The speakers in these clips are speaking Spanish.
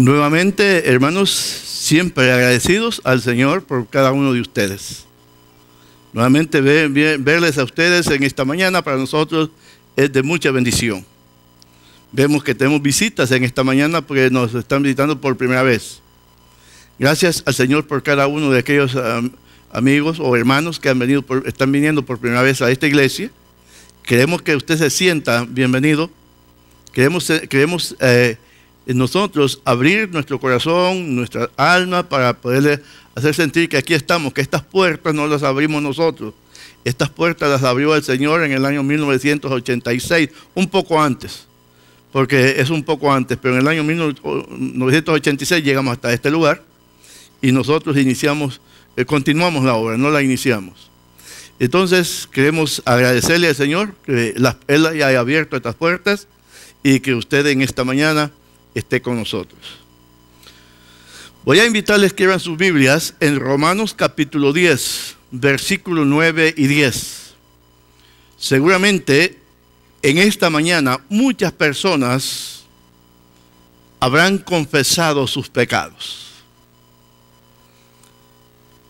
Nuevamente, hermanos, siempre agradecidos al Señor por cada uno de ustedes. Nuevamente verles a ustedes en esta mañana para nosotros es de mucha bendición. Vemos que tenemos visitas en esta mañana porque nos están visitando por primera vez. Gracias al Señor por cada uno de aquellos amigos o hermanos que están viniendo por primera vez a esta iglesia. Queremos que usted se sienta bienvenido. Queremos nosotros abrir nuestro corazón, nuestra alma para poderle hacer sentir que aquí estamos, que estas puertas no las abrimos nosotros. Estas puertas las abrió el Señor en el año 1986, un poco antes, porque es un poco antes, pero en el año 1986 llegamos hasta este lugar y nosotros continuamos la obra, no la iniciamos. Entonces queremos agradecerle al Señor que Él haya abierto estas puertas y que usted en esta mañana esté con nosotros. Voy a invitarles que abran sus Biblias en Romanos capítulo 10, versículos 9 y 10. Seguramente en esta mañana muchas personas habrán confesado sus pecados.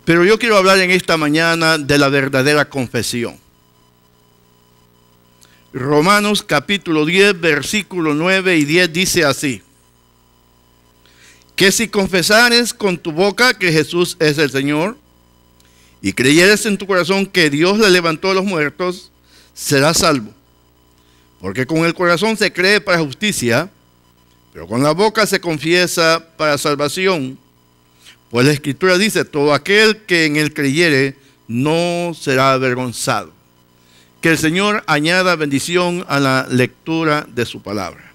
Pero yo quiero hablar en esta mañana de la verdadera confesión. Romanos capítulo 10, versículos 9 y 10 dice así: que si confesares con tu boca que Jesús es el Señor y creyeres en tu corazón que Dios le levantó a los muertos, serás salvo. Porque con el corazón se cree para justicia, pero con la boca se confiesa para salvación. Pues la Escritura dice: todo aquel que en él creyere no será avergonzado. Que el Señor añada bendición a la lectura de su palabra.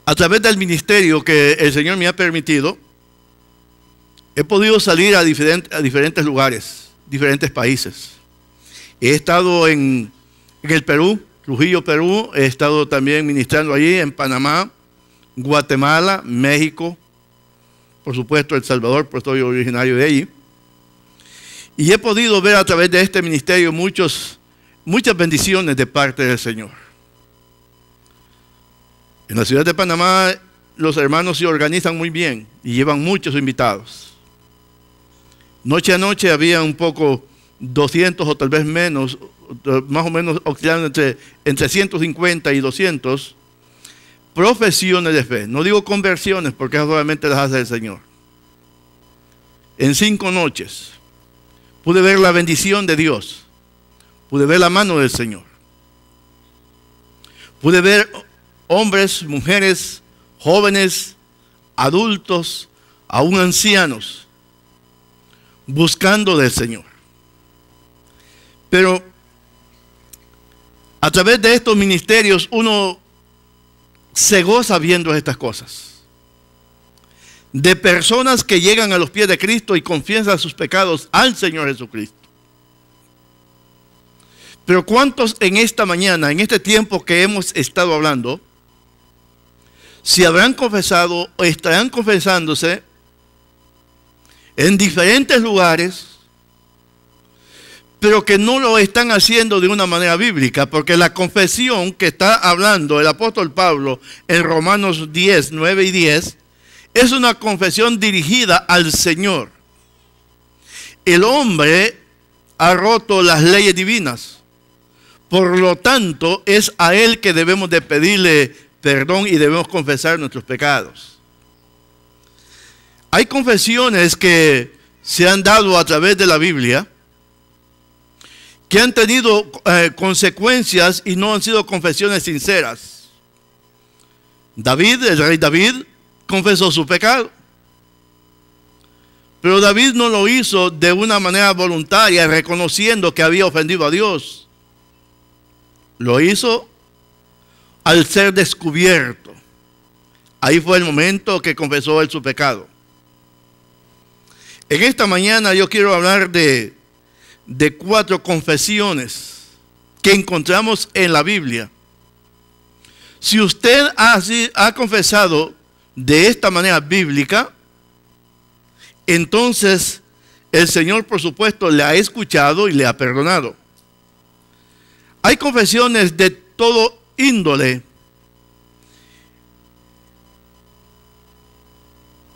A través del ministerio que el Señor me ha permitido, he podido salir a diferentes lugares, diferentes países. He estado en el Perú, Trujillo, Perú. He estado también ministrando allí en Panamá, Guatemala, México, por supuesto El Salvador, pues soy originario de allí. Y he podido ver a través de este ministerio muchas bendiciones de parte del Señor. En la ciudad de Panamá los hermanos se organizan muy bien y llevan muchos invitados. Noche a noche había un poco 200 o tal vez menos, más o menos oscilando entre 150 y 200 profesiones de fe. No digo conversiones porque eso solamente las hace el Señor. En 5 noches pude ver la bendición de Dios, pude ver la mano del Señor, pude ver hombres, mujeres, jóvenes, adultos, aún ancianos, buscando del Señor. Pero a través de estos ministerios uno se goza viendo estas cosas. De personas que llegan a los pies de Cristo y confiesan sus pecados al Señor Jesucristo. Pero ¿cuántos en esta mañana, en este tiempo que hemos estado hablando, si habrán confesado o estarán confesándose en diferentes lugares, pero que no lo están haciendo de una manera bíblica? Porque la confesión que está hablando el apóstol Pablo en Romanos 10, 9 y 10, es una confesión dirigida al Señor. El hombre ha roto las leyes divinas. Por lo tanto, es a Él que debemos de pedirle perdón y debemos confesar nuestros pecados. Hay confesiones que se han dado a través de la Biblia que han tenido consecuencias y no han sido confesiones sinceras. David, el rey David, confesó su pecado. Pero David no lo hizo de una manera voluntaria, reconociendo que había ofendido a Dios. Lo hizo al ser descubierto. Ahí fue el momento que confesó él su pecado. En esta mañana yo quiero hablar de 4 confesiones que encontramos en la Biblia. Si usted ha confesado de esta manera bíblica, entonces el Señor, por supuesto, le ha escuchado y le ha perdonado. Hay confesiones de todo índole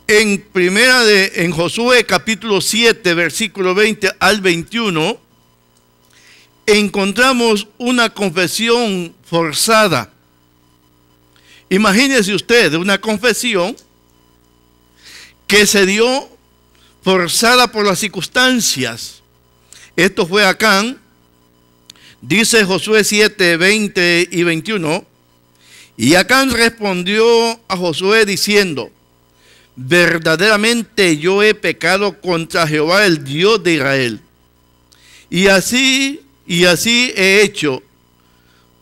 En Josué capítulo 7, versículo 20 al 21, encontramos una confesión forzada. Imagínese usted una confesión que se dio forzada por las circunstancias. Esto fue Acán. Dice Josué 7, 20 y 21. Y Acán respondió a Josué diciendo: verdaderamente yo he pecado contra Jehová, el Dios de Israel. Y así he hecho,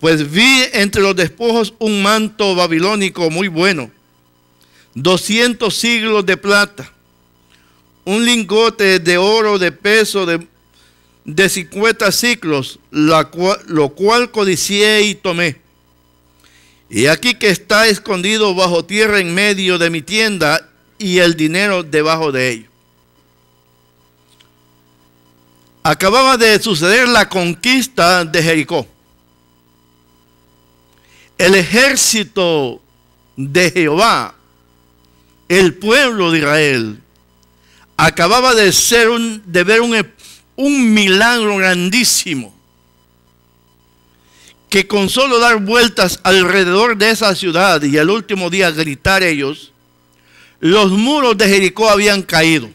pues vi entre los despojos un manto babilónico muy bueno, 200 siglos de plata, un lingote de oro de peso de 50 siclos, lo cual codicié y tomé. Y aquí que está escondido bajo tierra en medio de mi tienda, y el dinero debajo de ello. Acababa de suceder la conquista de Jericó. El ejército de Jehová, el pueblo de Israel, acababa de ver un milagro grandísimo, que con solo dar vueltas alrededor de esa ciudad y el último día gritar ellos, los muros de Jericó habían caído.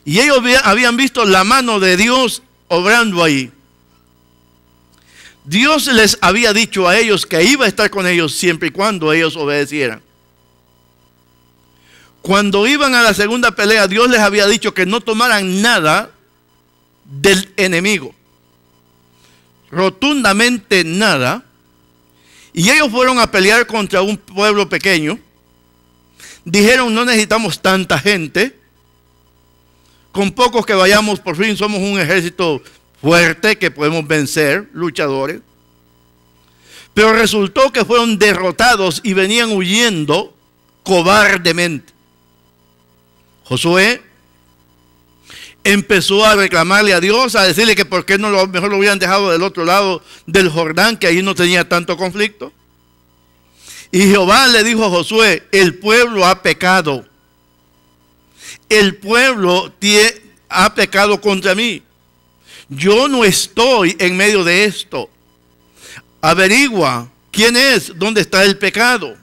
Y ellos habían visto la mano de Dios obrando ahí. Dios les había dicho a ellos que iba a estar con ellos siempre y cuando ellos obedecieran. Cuando iban a la segunda pelea, Dios les había dicho que no tomaran nada del enemigo. Rotundamente nada. Y ellos fueron a pelear contra un pueblo pequeño. Dijeron: no necesitamos tanta gente. Con pocos que vayamos, por fin somos un ejército fuerte que podemos vencer, luchadores. Pero resultó que fueron derrotados y venían huyendo cobardemente. Josué empezó a reclamarle a Dios, a decirle que por qué mejor lo hubieran dejado del otro lado del Jordán, que ahí no tenía tanto conflicto. Y Jehová le dijo a Josué: el pueblo ha pecado. El pueblo ha pecado contra mí. Yo no estoy en medio de esto. Averigua quién es, dónde está el pecado.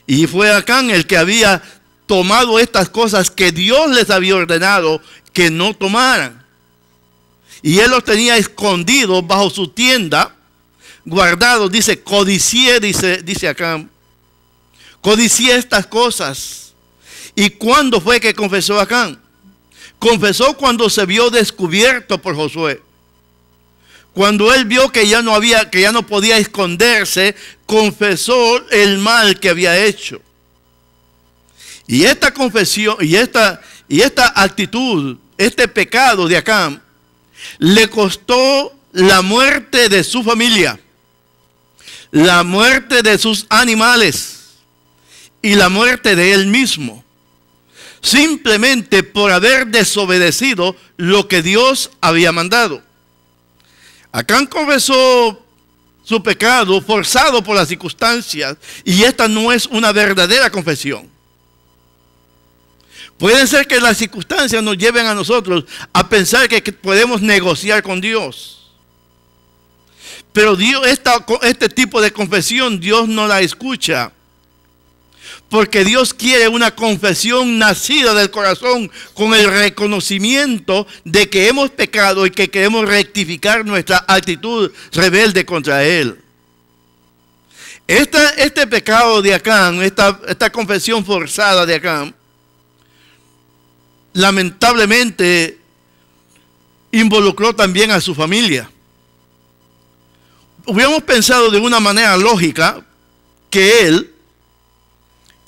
Y fue Acán el que había tomado estas cosas que Dios les había ordenado que no tomaran. Y él los tenía escondidos bajo su tienda, guardados. Dice: codicié, dice Acán. Codicié estas cosas. ¿Y cuándo fue que confesó Acán? Confesó cuando se vio descubierto por Josué. Cuando él vio que ya no podía esconderse, confesó el mal que había hecho. Y esta confesión y esta actitud, este pecado de Acán, le costó la muerte de su familia, la muerte de sus animales y la muerte de él mismo, simplemente por haber desobedecido lo que Dios había mandado. Acán confesó su pecado forzado por las circunstancias, y esta no es una verdadera confesión. Puede ser que las circunstancias nos lleven a nosotros a pensar que podemos negociar con Dios. Pero este tipo de confesión Dios no la escucha. Porque Dios quiere una confesión nacida del corazón, con el reconocimiento de que hemos pecado y que queremos rectificar nuestra actitud rebelde contra Él. Este pecado de Acán, esta confesión forzada de Acán, lamentablemente involucró también a su familia. Hubiéramos pensado de una manera lógica que él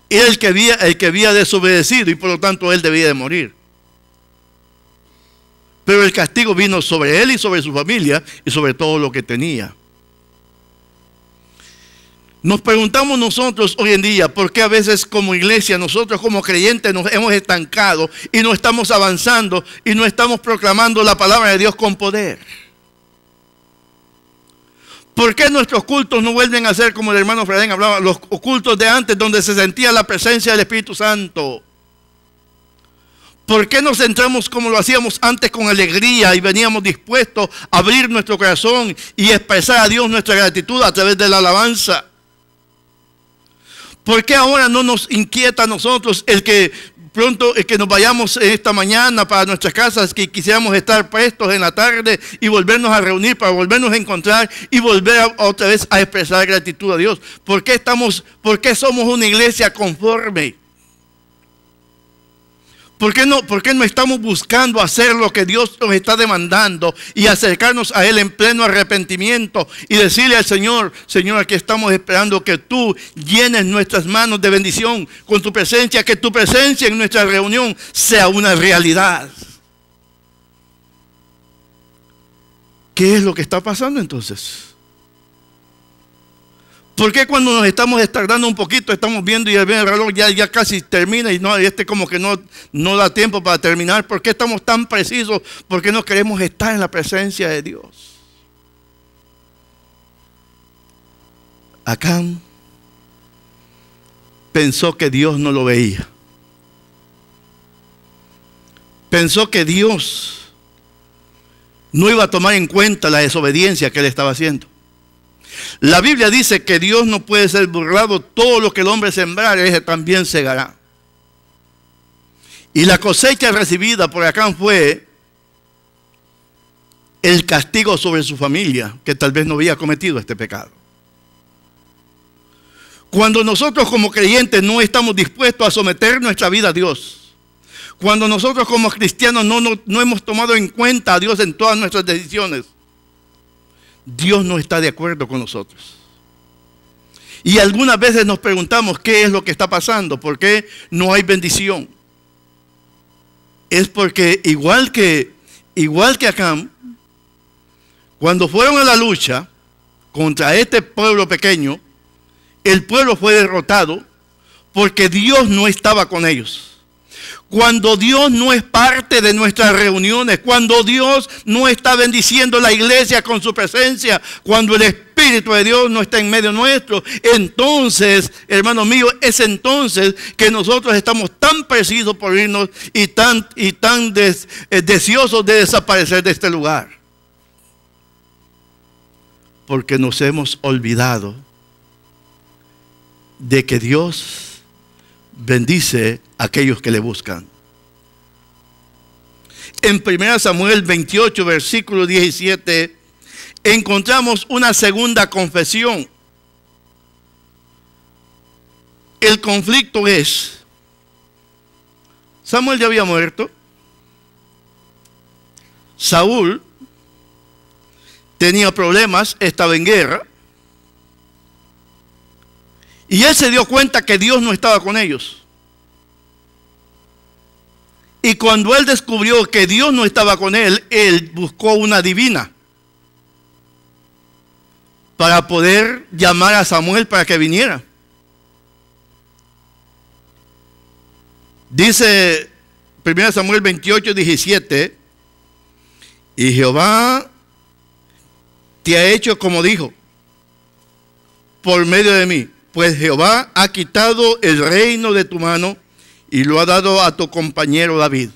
era el que había desobedecido, y por lo tanto él debía de morir. Pero el castigo vino sobre él y sobre su familia y sobre todo lo que tenía. Nos preguntamos nosotros hoy en día por qué a veces como iglesia, nosotros como creyentes nos hemos estancado y no estamos avanzando y no estamos proclamando la palabra de Dios con poder. ¿Por qué nuestros cultos no vuelven a ser como el hermano Fredén hablaba, los cultos de antes donde se sentía la presencia del Espíritu Santo? ¿Por qué nos centramos como lo hacíamos antes con alegría y veníamos dispuestos a abrir nuestro corazón y expresar a Dios nuestra gratitud a través de la alabanza? ¿Por qué ahora no nos inquieta a nosotros el que pronto que nos vayamos esta mañana para nuestras casas, que quisiéramos estar prestos en la tarde y volvernos a reunir para volvernos a encontrar y volver otra vez a expresar gratitud a Dios? ¿Por qué somos una iglesia conforme? ¿Por qué no estamos buscando hacer lo que Dios nos está demandando y acercarnos a Él en pleno arrepentimiento y decirle al Señor: Señor, aquí estamos esperando que tú llenes nuestras manos de bendición con tu presencia, que tu presencia en nuestra reunión sea una realidad? ¿Qué es lo que está pasando entonces? ¿Por qué cuando nos estamos tardando un poquito, estamos viendo y el reloj ya casi termina y como que no da tiempo para terminar? ¿Por qué estamos tan precisos? ¿Por qué no queremos estar en la presencia de Dios? Acán pensó que Dios no lo veía. Pensó que Dios no iba a tomar en cuenta la desobediencia que él estaba haciendo. La Biblia dice que Dios no puede ser burlado. Todo lo que el hombre sembrare, ese también segará. Y la cosecha recibida por Acán fue el castigo sobre su familia, que tal vez no había cometido este pecado. Cuando nosotros como creyentes no estamos dispuestos a someter nuestra vida a Dios, cuando nosotros como cristianos no hemos tomado en cuenta a Dios en todas nuestras decisiones, Dios no está de acuerdo con nosotros. Y algunas veces nos preguntamos qué es lo que está pasando, por qué no hay bendición. Es porque igual que Acán, cuando fueron a la lucha contra este pueblo pequeño, el pueblo fue derrotado porque Dios no estaba con ellos. Cuando Dios no es parte de nuestras reuniones, cuando Dios no está bendiciendo la iglesia con su presencia, cuando el Espíritu de Dios no está en medio nuestro, entonces, hermano mío, es entonces que nosotros estamos tan precisos por irnos y tan deseosos de desaparecer de este lugar. Porque nos hemos olvidado de que Dios bendice a aquellos que le buscan. En 1 Samuel 28, versículo 17, encontramos una segunda confesión. El conflicto es: Samuel ya había muerto, Saúl tenía problemas, estaba en guerra, y él se dio cuenta que Dios no estaba con ellos. Y cuando él descubrió que Dios no estaba con él, él buscó una divina para poder llamar a Samuel para que viniera. Dice 1 Samuel 28, 17: y Jehová te ha hecho como dijo por medio de mí, pues Jehová ha quitado el reino de tu mano y lo ha dado a tu compañero David.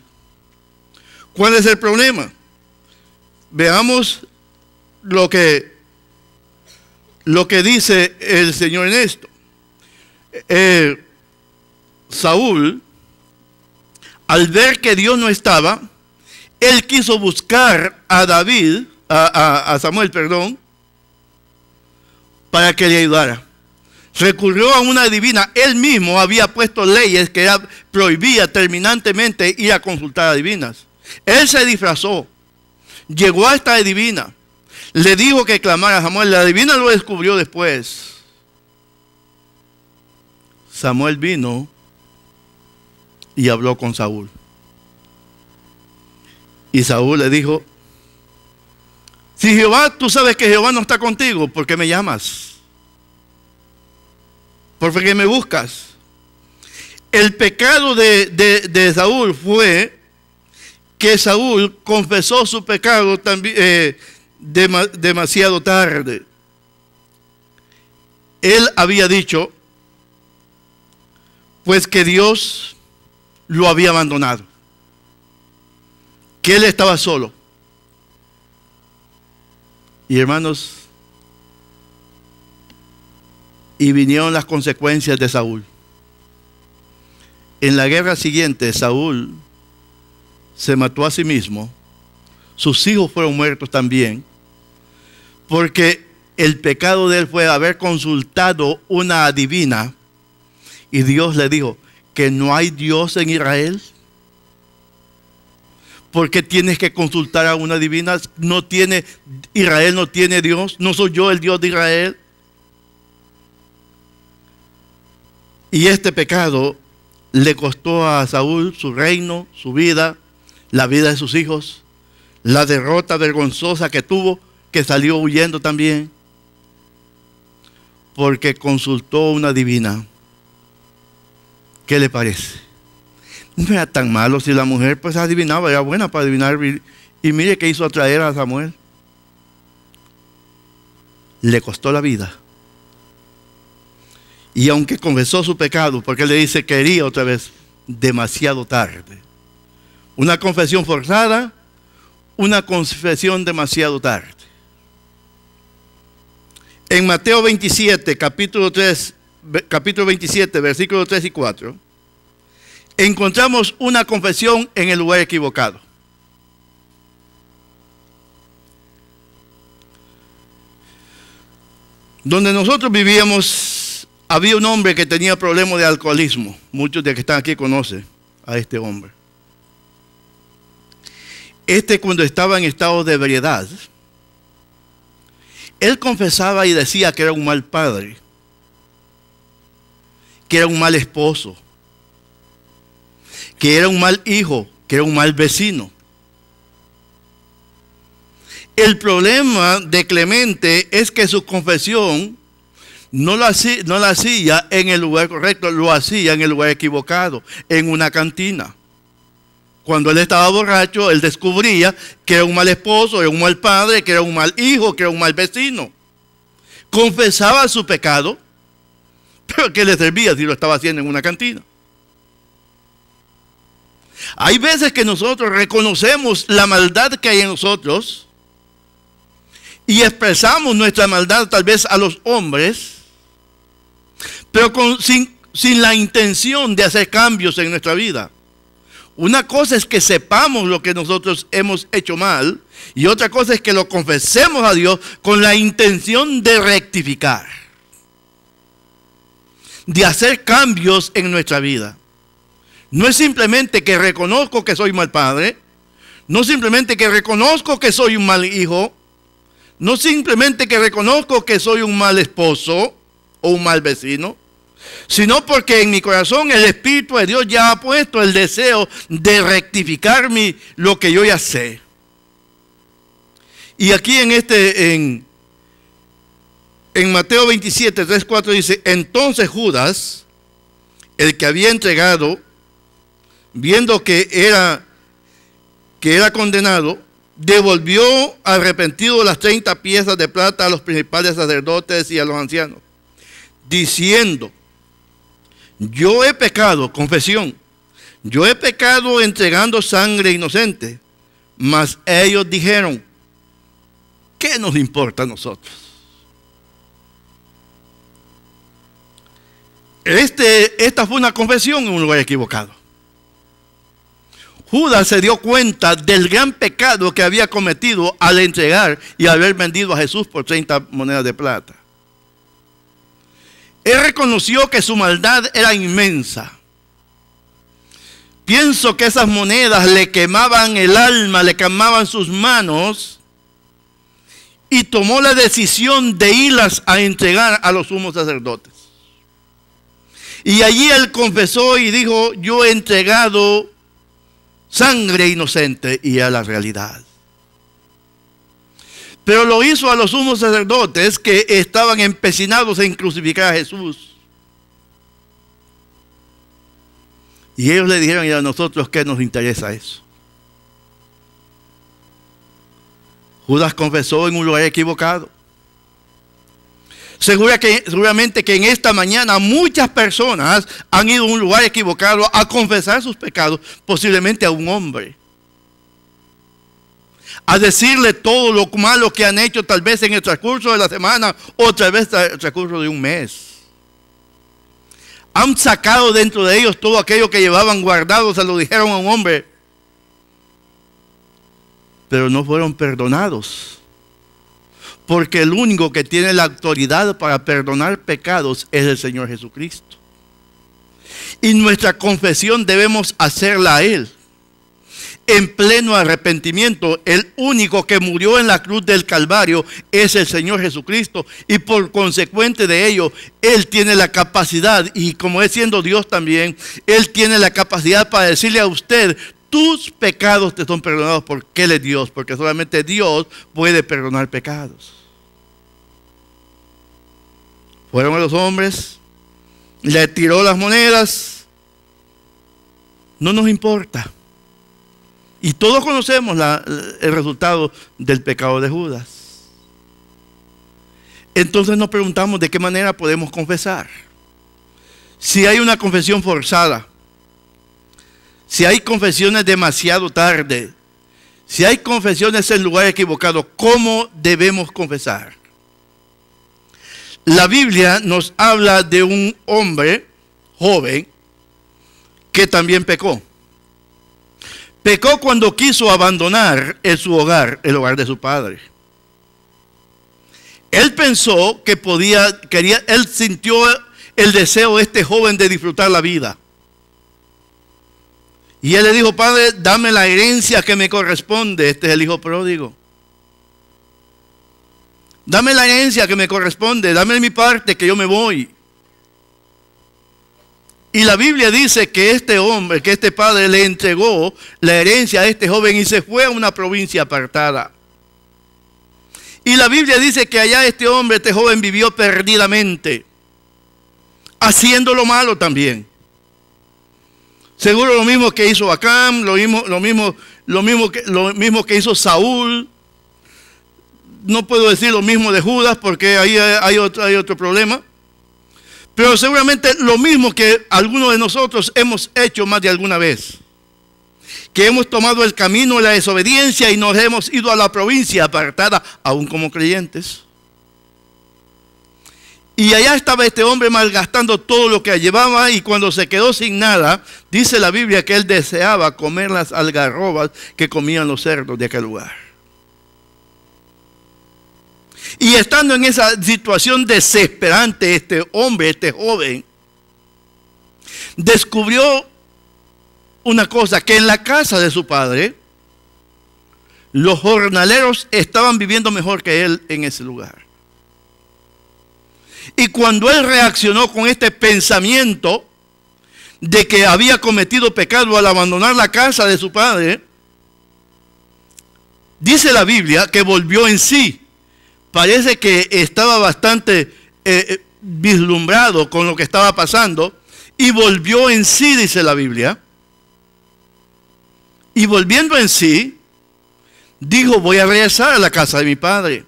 ¿Cuál es el problema? Veamos lo que dice el Señor en esto. Saúl, al ver que Dios no estaba, él quiso buscar a Samuel, para que le ayudara. Recurrió a una divina. Él mismo había puesto leyes que prohibía terminantemente ir a consultar a divinas. Él se disfrazó, llegó a esta divina, le dijo que clamara a Samuel. La divina lo descubrió después. Samuel vino y habló con Saúl. Y Saúl le dijo: si Jehová, tú sabes que Jehová no está contigo, ¿por qué me llamas? ¿Por qué me buscas? El pecado de Saúl fue que Saúl confesó su pecado también demasiado tarde. Él había dicho, pues, que Dios lo había abandonado, que él estaba solo. Y hermanos, y vinieron las consecuencias de Saúl. En la guerra siguiente, Saúl se mató a sí mismo. Sus hijos fueron muertos también, porque el pecado de él fue haber consultado una adivina, y Dios le dijo que no hay Dios en Israel. ¿Por qué tienes que consultar a una adivina? Israel no tiene Dios. ¿No soy yo el Dios de Israel? Y este pecado le costó a Saúl su reino, su vida, la vida de sus hijos, la derrota vergonzosa que tuvo, que salió huyendo también, porque consultó una adivina. ¿Qué le parece? No era tan malo si la mujer pues adivinaba, era buena para adivinar. Y mire que hizo atraer a Samuel. Le costó la vida. Y aunque confesó su pecado, porque le dice que quería otra vez, demasiado tarde. Una confesión forzada, una confesión demasiado tarde. En Mateo 27, capítulo 27, versículos 3 y 4, encontramos una confesión en el lugar equivocado. Donde nosotros vivíamos, había un hombre que tenía problemas de alcoholismo. Muchos de los que están aquí conocen a este hombre. Cuando estaba en estado de ebriedad, él confesaba y decía que era un mal padre, que era un mal esposo, que era un mal hijo, que era un mal vecino. El problema de Clemente es que su confesión no la hacía en el lugar correcto, lo hacía en el lugar equivocado, en una cantina. Cuando él estaba borracho, él descubría que era un mal esposo, era un mal padre, que era un mal hijo, que era un mal vecino. Confesaba su pecado, pero ¿qué le servía si lo estaba haciendo en una cantina? Hay veces que nosotros reconocemos la maldad que hay en nosotros y expresamos nuestra maldad tal vez a los hombres, pero sin la intención de hacer cambios en nuestra vida. Una cosa es que sepamos lo que nosotros hemos hecho mal y otra cosa es que lo confesemos a Dios con la intención de rectificar, de hacer cambios en nuestra vida. No es simplemente que reconozco que soy mal padre, no simplemente que reconozco que soy un mal hijo, no simplemente que reconozco que soy un mal esposo o un mal vecino, sino porque en mi corazón el Espíritu de Dios ya ha puesto el deseo de rectificar lo que yo ya sé. Y aquí en Mateo 27, 3, 4 dice, entonces Judas, el que había entregado, viendo que era condenado, devolvió arrepentido las 30 piezas de plata a los principales sacerdotes y a los ancianos, diciendo, yo he pecado, confesión, yo he pecado entregando sangre inocente. Mas ellos dijeron, ¿qué nos importa a nosotros? Esta fue una confesión en un lugar equivocado. Judas se dio cuenta del gran pecado que había cometido al entregar y haber vendido a Jesús por 30 monedas de plata. Él reconoció que su maldad era inmensa. Pienso que esas monedas le quemaban el alma, le quemaban sus manos, y tomó la decisión de irlas a entregar a los sumos sacerdotes. Y allí él confesó y dijo, yo he entregado sangre inocente, y a la realidad. Pero lo hizo a los sumos sacerdotes que estaban empecinados en crucificar a Jesús. Y ellos le dijeron, ¿y a nosotros qué nos interesa eso? Judas confesó en un lugar equivocado. Seguramente que en esta mañana muchas personas han ido a un lugar equivocado a confesar sus pecados, posiblemente a un hombre. A decirle todo lo malo que han hecho tal vez en el transcurso de la semana o tal vez en el transcurso de un mes. Han sacado dentro de ellos todo aquello que llevaban guardado, se lo dijeron a un hombre, pero no fueron perdonados. Porque el único que tiene la autoridad para perdonar pecados es el Señor Jesucristo. Y nuestra confesión debemos hacerla a Él. En pleno arrepentimiento, el único que murió en la cruz del Calvario es el Señor Jesucristo. Y por consecuente de ello, Él tiene la capacidad, y como es siendo Dios también, Él tiene la capacidad para decirle a usted: tus pecados te son perdonados, porque Él es Dios, porque solamente Dios puede perdonar pecados. Fueron a los hombres, le tiró las monedas, no nos importa. Y todos conocemos el resultado del pecado de Judas. Entonces nos preguntamos de qué manera podemos confesar. Si hay una confesión forzada, si hay confesiones demasiado tarde, si hay confesiones en lugar equivocado, ¿cómo debemos confesar? La Biblia nos habla de un hombre joven que también pecó. Pecó cuando quiso abandonar su hogar, el hogar de su padre. Él pensó que él sintió el deseo de este joven de disfrutar la vida. Y él le dijo: padre, dame la herencia que me corresponde. Este es el hijo pródigo. Dame la herencia que me corresponde, dame mi parte, que yo me voy. Y la Biblia dice que este padre le entregó la herencia a este joven y se fue a una provincia apartada. Y la Biblia dice que allá este joven vivió perdidamente, haciendo lo malo también. Seguro lo mismo que hizo Acán, lo mismo que hizo Saúl. No puedo decir lo mismo de Judas porque ahí hay otro problema. Pero seguramente lo mismo que algunos de nosotros hemos hecho más de alguna vez. Que hemos tomado el camino de la desobediencia y nos hemos ido a la provincia apartada, aún como creyentes. Y allá estaba este hombre malgastando todo lo que llevaba, y cuando se quedó sin nada, dice la Biblia que él deseaba comer las algarrobas que comían los cerdos de aquel lugar. Y estando en esa situación desesperante, este joven, descubrió una cosa, que en la casa de su padre, los jornaleros estaban viviendo mejor que él en ese lugar. Y cuando él reaccionó con este pensamiento de que había cometido pecado al abandonar la casa de su padre, dice la Biblia que volvió en sí. Parece que estaba bastante vislumbrado con lo que estaba pasando y volvió en sí, dice la Biblia. Y volviendo en sí, dijo: voy a regresar a la casa de mi padre.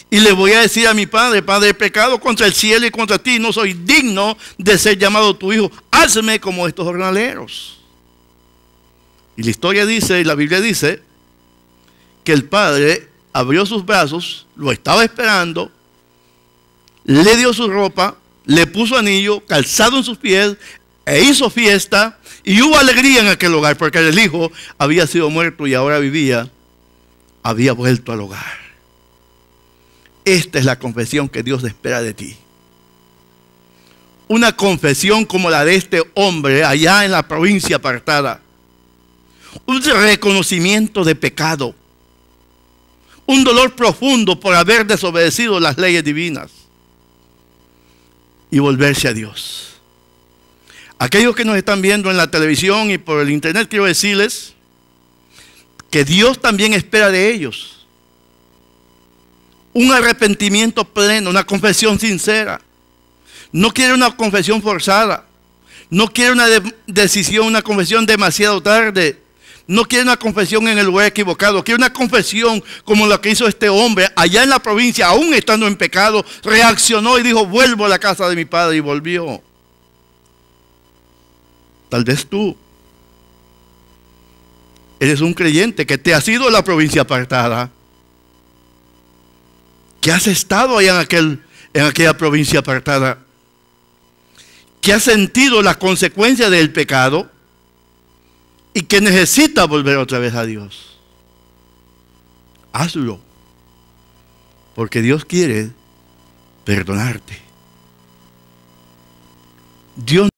Y le voy a decir a mi padre: padre, he pecado contra el cielo y contra ti, no soy digno de ser llamado tu hijo. Hazme como estos jornaleros. Y la historia dice, y la Biblia dice, que el padre abrió sus brazos, lo estaba esperando, le dio su ropa, le puso anillo, calzado en sus pies, e hizo fiesta, y hubo alegría en aquel hogar, porque el hijo había sido muerto y ahora había vuelto al hogar. Esta es la confesión que Dios espera de ti. Una confesión como la de este hombre allá en la provincia apartada. Un reconocimiento de pecado. Un dolor profundo por haber desobedecido las leyes divinas. Y volverse a Dios. Aquellos que nos están viendo en la televisión y por el internet, quiero decirles que Dios también espera de ellos un arrepentimiento pleno, una confesión sincera. No quiere una confesión forzada. No quiere una decisión, una confesión demasiado tarde. No quiere una confesión en el lugar equivocado, quiere una confesión como la que hizo este hombre allá en la provincia, aún estando en pecado, reaccionó y dijo, vuelvo a la casa de mi padre, y volvió. Tal vez tú eres un creyente que te has ido a la provincia apartada, que has estado allá en aquella provincia apartada, que has sentido las consecuencias del pecado y que necesita volver otra vez a Dios. Hazlo, porque Dios quiere perdonarte. Dios